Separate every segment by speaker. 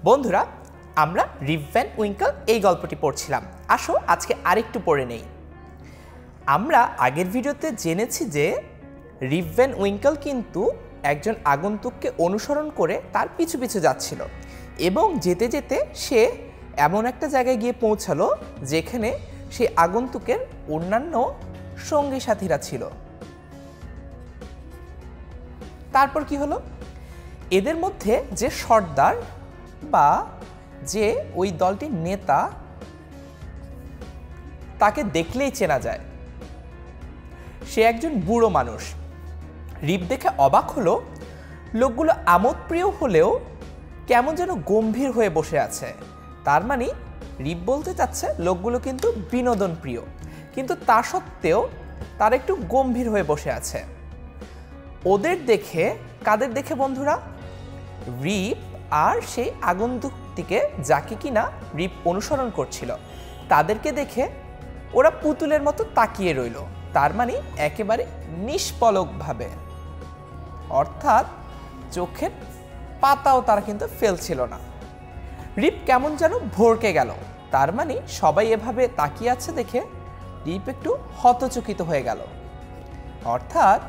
Speaker 1: বন্ধুরা, আমরা রিপ Van Winkle এই গল্পটি পড়ছিলাম। আসো আজকে আরেকটু পড়ে নেই। আমরা আগের ভিডিওতে জেনেছি যে রিপ ভ্যান উইঙ্কেল কিন্তু একজন আগন্তুককে অনুসরণ করে তার পিছু পিছু যাচ্ছিল এবং যেতে যেতে সে এমন একটা জায়গায় গিয়ে পৌঁছালো যেখানে সেই আগন্তুকের অন্যান্য সঙ্গী সাথীরা ছিল। তারপর কি হলো? এদের মধ্যে যে সর্দার বা যে ওই দলটির নেতা, তাকে দেখলেই চেনা যায়। সে একজন বুড়ো মানুষ। রিপ দেখে অবাক হলো, লোকগুলো আমোদপ্রিয় হলেও কেমন যেন গম্ভীর হয়ে বসে আছে। তার মানে রিপ বলতে চাচ্ছে লোকগুলো কিন্তু বিনোদন প্রিয়, কিন্তু তা সত্ত্বেও তারা একটু গম্ভীর হয়ে বসে আছে। ওদের দেখে, কাদের দেখে বন্ধুরা? রিপ আর সেই আগন্তুকটিকে যাকে কিনা রিপ অনুসরণ করছিল তাদেরকে দেখে ওরা পুতুলের মতো তাকিয়ে রইল। তার মানে একেবারে নিষ্পলকভাবে, অর্থাৎ চোখের পাতাও তারা কিন্তু ফেলছিল না। রিপ কেমন যেন ভরকে গেল। তার মানে সবাই এভাবে তাকিয়ে আছে দেখে রিপ একটু হতচকিত হয়ে গেল, অর্থাৎ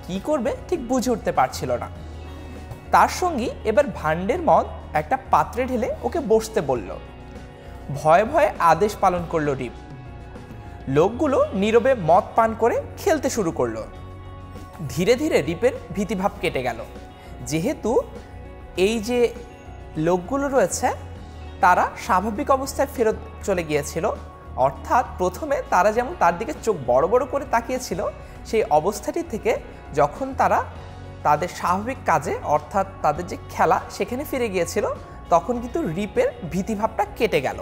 Speaker 1: কি করবে ঠিক বুঝে উঠতে পারছিল না। তার সঙ্গী এবার ভাণ্ডের মদ একটা পাত্রে ঢেলে ওকে বসতে বলল। ভয়ে ভয়ে আদেশ পালন করলো রিপ। লোকগুলো নীরবে মদ পান করে খেলতে শুরু করলো। ধীরে ধীরে রিপের ভীতিভাব কেটে গেল, যেহেতু এই যে লোকগুলো রয়েছে তারা স্বাভাবিক অবস্থায় ফেরত চলে গিয়েছিল। অর্থাৎ প্রথমে তারা যেমন তার দিকে চোখ বড় বড় করে তাকিয়েছিল, সেই অবস্থাটি থেকে যখন তারা তাদের স্বাভাবিক কাজে অর্থাৎ তাদের যে খেলা সেখানে ফিরে গিয়েছিল, তখন কিন্তু রিপের ভীতিভাবটা কেটে গেল।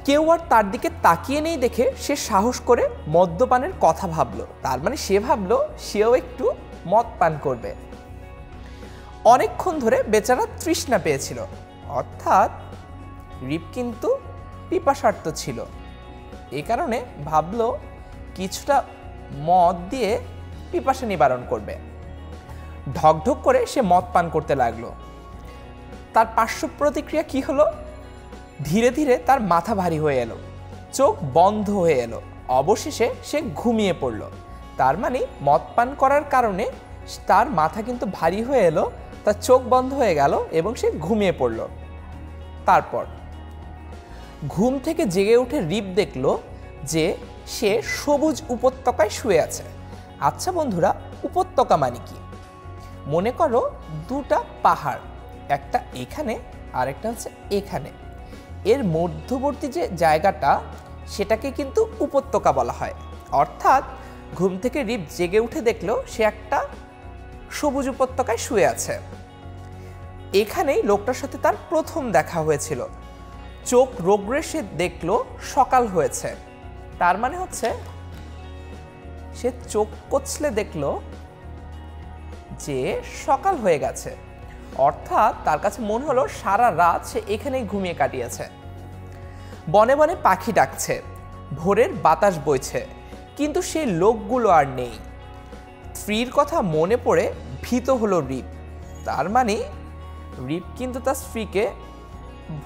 Speaker 1: কেউ আর তার দিকে তাকিয়ে নেই দেখে সে সাহস করে মদ্যপানের কথা ভাবলো। তার মানে সে ভাবলো সেও একটু মদ পান করবে। অনেকক্ষণ ধরে বেচারা তৃষ্ণা পেয়েছিল, অর্থাৎ রিপ কিন্তু পিপাসার্ত ছিল। এই কারণে ভাবলো কিছুটা মদ দিয়ে পিপাসা নিবারণ করবে। ঢকঢক করে সে মদ পান করতে লাগলো। তার পার্শ্ব প্রতিক্রিয়া কি হলো? ধীরে ধীরে তার মাথা ভারী হয়ে এলো, চোখ বন্ধ হয়ে এলো, অবশেষে সে ঘুমিয়ে পড়ল। তার মানে মদ পান করার কারণে তার মাথা কিন্তু ভারী হয়ে এলো, তার চোখ বন্ধ হয়ে গেল এবং সে ঘুমিয়ে পড়ল। তারপর ঘুম থেকে জেগে উঠে রিপ দেখল যে সে সবুজ উপত্যকায় শুয়ে আছে। আচ্ছা বন্ধুরা, উপত্যকা মানে কি? মনে করো দুটা পাহাড়, একটা এখানে আর একটা হচ্ছে এখানে। এর মধ্যবর্তী যে জায়গাটা সেটাকে কিন্তু উপত্যকা বলা হয়। অর্থাৎ ঘুম থেকে রিপ জেগে উঠে দেখলো সে একটা সবুজ উপত্যকায় শুয়ে আছে। এখানেই লোকটার সাথে তার প্রথম দেখা হয়েছিল। চোখ রোগড়ে সে দেখলো সকাল হয়েছে। তার মানে হচ্ছে সে চোখ কচলে দেখলো যে সকাল হয়ে গেছে। অর্থাৎ তার কাছে মনে হলো সারা রাত সে এখানেই ঘুমিয়ে কাটিয়েছে। বনে বনে পাখি ডাকছে, ভোরের বাতাস বইছে, কিন্তু সেই লোকগুলো আর নেই। স্ত্রীর কথা মনে পড়ে ভীত হলো রিপ। তার মানে রিপ কিন্তু তার স্ত্রীকে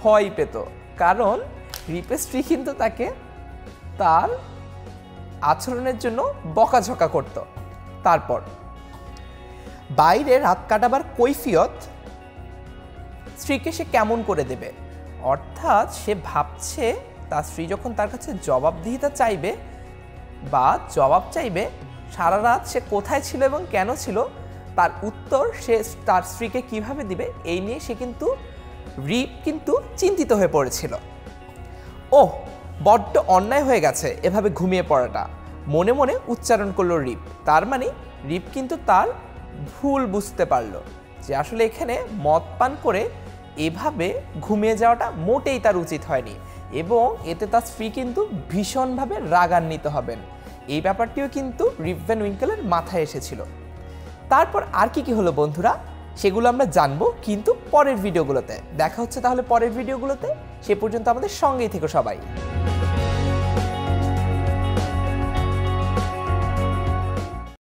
Speaker 1: ভয় পেত, কারণ রিপের স্ত্রী কিন্তু তাকে তার আচরণের জন্য বকাঝকা করত। তারপর বাইরে রাত কাটাবার কৈফিয়ত স্ত্রীকে সে কেমন করে দেবে? অর্থাৎ সে ভাবছে তার স্ত্রী যখন তার কাছে জবাবদিহিতা চাইবে বা জবাব চাইবে সারা রাত সে কোথায় ছিল এবং কেন ছিল, তার উত্তর সে তার স্ত্রীকে কিভাবে দিবে, এই নিয়ে সে কিন্তু রিপ কিন্তু চিন্তিত হয়ে পড়েছিল। ওহ, বড্ড অন্যায় হয়ে গেছে এভাবে ঘুমিয়ে পড়াটা, মনে মনে উচ্চারণ করলো রিপ। তার মানে রিপ কিন্তু তার ভুল বুঝতে পারলো যে আসলে এখানে মদ পান করে এভাবে ঘুমিয়ে যাওয়াটা মোটেই তার উচিত হয়নি এবং এতে তার স্ত্রী কিন্তু ভীষণভাবে রাগান্বিত হবেন। এই ব্যাপারটিও কিন্তু রিপ ভ্যান উইঙ্কেলের মাথায় এসেছিল। তারপর আর কি কি হলো বন্ধুরা, সেগুলো আমরা জানবো কিন্তু পরের ভিডিওগুলোতে। দেখা হচ্ছে তাহলে পরের ভিডিওগুলোতে। সে পর্যন্ত আমাদের সঙ্গেই থেকো সবাই।